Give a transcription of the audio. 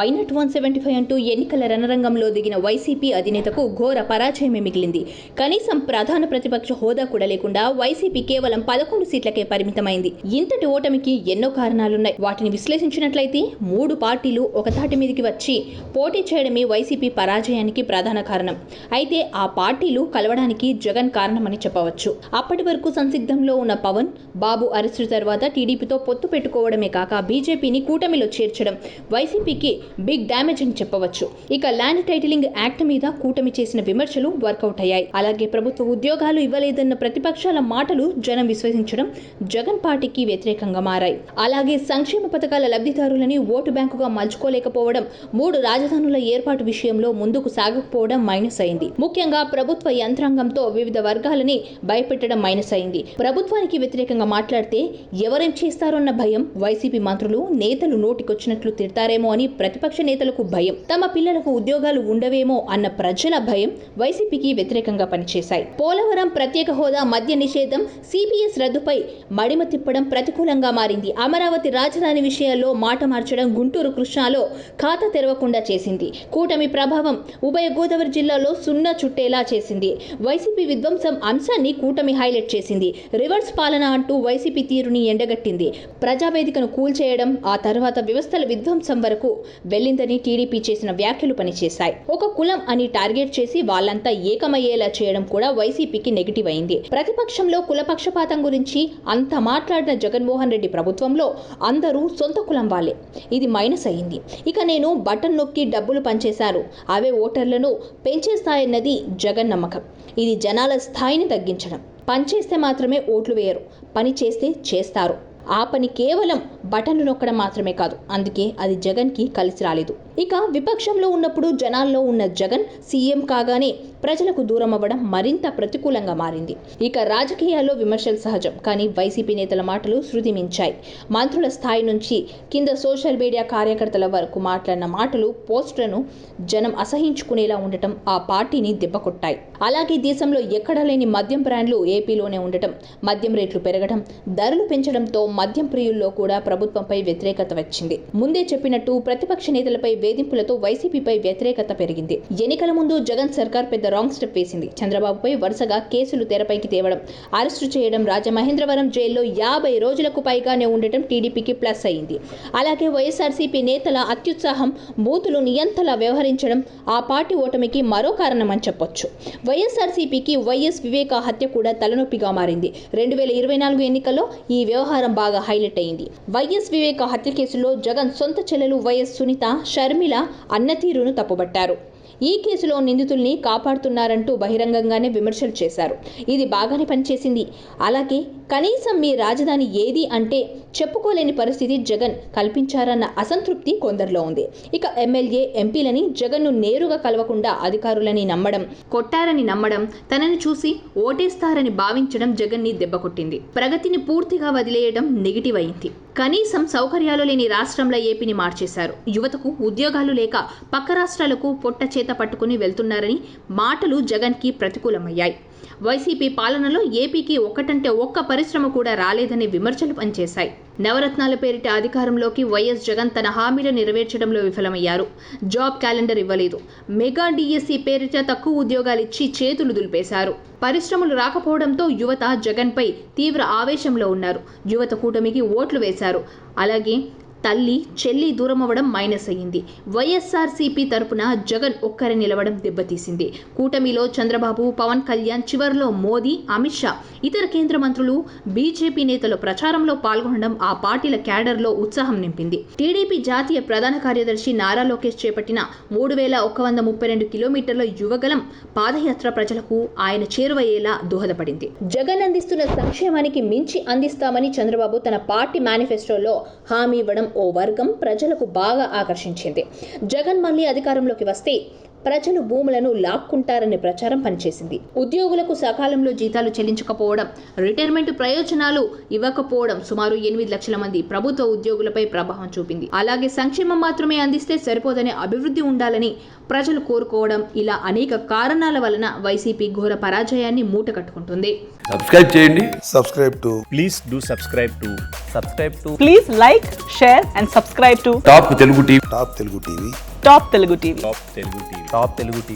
Why not 175 అంటూ ఎన్నికల రణరంగంలో దిగిన వైసీపీ అధినేతకు ఘోర పరాజయమే మిగిలింది. కనీసం ప్రధాన ప్రతిపక్ష హోదా కూడా లేకుండా వైసీపీ కేవలం 11 సీట్లకే పరిమితమైంది. ఇంతటి ఓటమికి ఎన్నో కారణాలున్నాయి. వాటిని విశ్లేషించినట్లయితే 3 పార్టీలు ఒకతాటి మీదకి వచ్చి పోటీ చేయడమే వైసీపీ పరాజయానికి ప్రధాన కారణం. అయితే ఆ పార్టీలు కలవడానికి జగన్ కారణమని చెప్పవచ్చు. అప్పటి వరకు సంసిద్ధంలో ఉన్న పవన్ బాబు అరెస్టు తర్వాత టీడీపీతో పొత్తు పెట్టుకోవడమే కాక బీజేపీని కూటమిలో చేర్చడం వైసీపీకి బిగ్ డ్యామేజ్ అని చెప్పవచ్చు. ఇక ల్యాండ్ టైటిలింగ్ యాక్ట్ మీద కూటమి చేసిన విమర్శలు వర్కౌట్ అయ్యాయి. అలాగే ప్రభుత్వ ఉద్యోగాలు ఇవ్వలేదన్న ప్రతిపక్షాల మాటలు జనం విశ్వసించడం జగన్ పార్టీకి వ్యతిరేకంగా మారాయి. అలాగే సంక్షేమ పథకాల లబ్ధిదారులని ఓటు బ్యాంకుగా మలుచుకోలేకపోవడం, 3 రాజధానుల ఏర్పాటు విషయంలో ముందుకు సాగకపోవడం మైనస్ అయింది. ముఖ్యంగా ప్రభుత్వ యంత్రాంగంతో వివిధ వర్గాలని భయపెట్టడం మైనస్ అయింది. ప్రభుత్వానికి వ్యతిరేకంగా మాట్లాడితే ఎవరేం చేస్తారన్న భయం, వైసీపీ మంత్రులు నేతలు నోటికొచ్చినట్లు తిడతారేమో అని ప్రతిపక్ష నేతలకు భయం, తమ పిల్లలకు ఉద్యోగాలు ఉండవేమో అన్న ప్రజల భయం వైసీపీకి వ్యతిరేకంగా పనిచేశాయి. పోలవరం ప్రత్యేక హోదా, మద్య నిషేధం, సిపిఎస్ రద్దుపై మడిమ తిప్పడం ప్రతికూలంగా మారింది. అమరావతి రాజధాని విషయాల్లో మాట మార్చడం గుంటూరు కృష్ణాలో ఖాతా తెరవకుండా చేసింది. కూటమి ప్రభావం ఉభయ గోదావరి జిల్లాలో సున్నా చుట్టేలా చేసింది. వైసీపీ విధ్వంసం అంశాన్ని కూటమి హైలైట్ చేసింది. రివర్స్ పాలన అంటూ వైసీపీ తీరుని ఎండగట్టింది. ప్రజావేదికను కూల్చేయడం, ఆ తర్వాత వ్యవస్థల విధ్వంసం వరకు వెళ్లిందని టీడీపీ చేసిన వ్యాఖ్యలు పనిచేశాయి. ఒక కులం అని టార్గెట్ చేసి వాళ్ళంతా ఏకమయ్యేలా చేయడం కూడా వైసీపీకి నెగిటివ్ అయింది. ప్రతిపక్షంలో కులపక్షపాతం గురించి అంత మాట్లాడిన జగన్మోహన్ రెడ్డి ప్రభుత్వంలో అందరూ సొంత కులం వాళ్ళే. ఇది మైనస్ అయింది. ఇక నేను బటన్ నొక్కి డబ్బులు పనిచేశాను, అవే ఓటర్లను పెంచేస్తాయన్నది జగన్ నమ్మకం. ఇది జనాల స్థాయిని తగ్గించడం. పనిచేస్తే మాత్రమే ఓట్లు వేయరు, పని చేస్తే చేస్తారు. ఆ పని కేవలం బటన్లు నొక్కడం మాత్రమే కాదు. అందుకే అది జగన్కి కలిసి రాలేదు. ఇక విపక్షంలో ఉన్నప్పుడు జనాల్లో ఉన్న జగన్ సీఎం కాగానే ప్రజలకు దూరం అవ్వడం మరింత ప్రతికూలంగా మారింది. ఇక రాజకీయాల్లో విమర్శలు సహజం, కానీ వైసీపీ నేతల మాటలు శృతి మించాయి. మంత్రుల స్థాయి నుంచి కింద సోషల్ మీడియా కార్యకర్తల వరకు మాట్లాడిన మాటలు, పోస్టులను జనం అసహించుకునేలా ఉండటం ఆ పార్టీని దెబ్బకొట్టాయి. అలాగే దేశంలో ఎక్కడా లేని మద్యం బ్రాండ్లు ఏపీలోనే ఉండటం, మద్యం రేట్లు పెరగడం, ధరలు పెంచడంతో మద్యం ప్రియుల్లో కూడా ప్రభుత్వంపై వ్యతిరేకత వచ్చింది. ముందే చెప్పినట్టు ప్రతిపక్ష నేతలపై వేధింపులతో వైసీపీపై వ్యతిరేకత పెరిగింది. ఎన్నికల ముందు జగన్ సర్కార్ పెద్ద రాంగ్ స్టెప్ వేసింది. చంద్రబాబుపై వరుసగా కేసులు తెరపైకి తేవడం, అరెస్టు చేయడం, రాజమహేంద్రవరం జైల్లో 50 రోజులకు పైగానే ఉండటం టీడీపీకి ప్లస్ అయింది. అలాగే వైఎస్ఆర్సీపీ నేతల అత్యుత్సాహం, బూతులు నియంతలా వ్యవహరించడం ఆ పార్టీ ఓటమికి మరో కారణమని చెప్పొచ్చు. వైఎస్ఆర్సీపీకి వైఎస్ వివేక హత్య కూడా తలనొప్పిగా మారింది. 2024 ఎన్నికల్లో ఈ వ్యవహారం బాగా హైలైట్ అయింది. వైఎస్ వివేక హత్య కేసులో జగన్ సొంత చెల్లెలు వైఎస్ సునీత, షర్మిల అన్నతీరును తప్పుబట్టారు. ఈ కేసులో నిందితుల్ని కాపాడుతున్నారంటూ బహిరంగంగానే విమర్శలు చేశారు. ఇది బాగానే పనిచేసింది. అలాగే కనీసం మీ రాజధాని ఏది అంటే చెప్పుకోలేని పరిస్థితి జగన్ కల్పించారన్న అసంతృప్తి కొందరిలో ఉంది. ఇక ఎమ్మెల్యే, ఎంపీలని జగన్ను నేరుగా కలవకుండా అధికారులని నమ్మడం, కొట్టారని నమ్మడం, తనని చూసి ఓటేస్తారని భావించడం జగన్ని దెబ్బకొట్టింది. ప్రగతిని పూర్తిగా వదిలేయడం నెగిటివ్ అయింది. కనీసం సౌకర్యాలు లేని రాష్ట్రంలో ఏపీని మార్చేశారు. యువతకు ఉద్యోగాలు లేక పక్క రాష్ట్రాలకు పొట్ట చేత పట్టుకుని వెళ్తున్నారని మాటలు జగన్కి ప్రతికూలమయ్యాయి. వైసీపీ పాలనలో ఏపీకి ఒక్కటంటే ఒక్క పరిశ్రమ కూడా రాలేదనే విమర్శలు పనిచేశాయి. నవరత్నాల పేరిట అధికారంలోకి వైఎస్ జగన్ తన హామీలు నెరవేర్చడంలో విఫలమయ్యారు. జాబ్ క్యాలెండర్ ఇవ్వలేదు. మెగా డిఎస్సీ పేరిట తక్కువ ఉద్యోగాలిచ్చి చేతులు దులిపేశారు. పరిశ్రమలు రాకపోవడంతో యువత జగన్పై తీవ్ర ఆవేశంలో ఉన్నారు. యువత కూటమికి ఓట్లు వేశారు. అలాగే తల్లి, చెల్లి దూరం అవ్వడం మైనస్ అయ్యింది. వైఎస్ఆర్సీపీ తరపున జగన్ ఒక్కరే నిలవడం దెబ్బతీసింది. కూటమిలో చంద్రబాబు, పవన్ కళ్యాణ్, చివరిలో మోదీ, అమిత్ షా, ఇతర కేంద్ర మంత్రులు, బీజేపీ నేతలు ప్రచారంలో పాల్గొనడం ఆ పార్టీల క్యాడర్లో ఉత్సాహం నింపింది. టీడీపీ జాతీయ ప్రధాన కార్యదర్శి నారా లోకేష్ చేపట్టిన 3132 కిలోమీటర్ల యువగలం పాదయాత్ర ప్రజలకు ఆయన చేరువయ్యేలా దోహదపడింది. జగన్ అందిస్తున్న సంక్షేమానికి మించి అందిస్తామని చంద్రబాబు తన పార్టీ మేనిఫెస్టోలో హామీ ఇవ్వడం ఓ వర్గం ప్రజలకు బాగా ఆకర్షించింది. జగన్ మళ్లీ అధికారంలోకి వస్తే ప్రజలు భూములను లాక్కుంటారనే ప్రచారం పనిచేసింది. ఉద్యోగులకు సకాలంలో జీతాలు చెల్లించకపోవడం, రిటైర్మెంట్ ప్రయోజనాలు ఇవ్వకపోవడం సుమారు 8 లక్షల మంది ప్రభుత్వ ఉద్యోగులపై ప్రభావం చూపింది. అలాగే సంక్షేమం మాత్రమే అందిస్తే సరిపోదనే అభివృద్ధి ఉండాలని ప్రజలు కోరుకోవడం, ఇలా అనేక కారణాల వలన వైసీపీ ఘోర పరాజయాన్ని మూట కట్టుకుంటుంది. సబ్స్క్రైబ్ చేయండి. Please do subscribe to Please like, share and subscribe to top Telugu TV. Top Telugu TV. Top Telugu TV.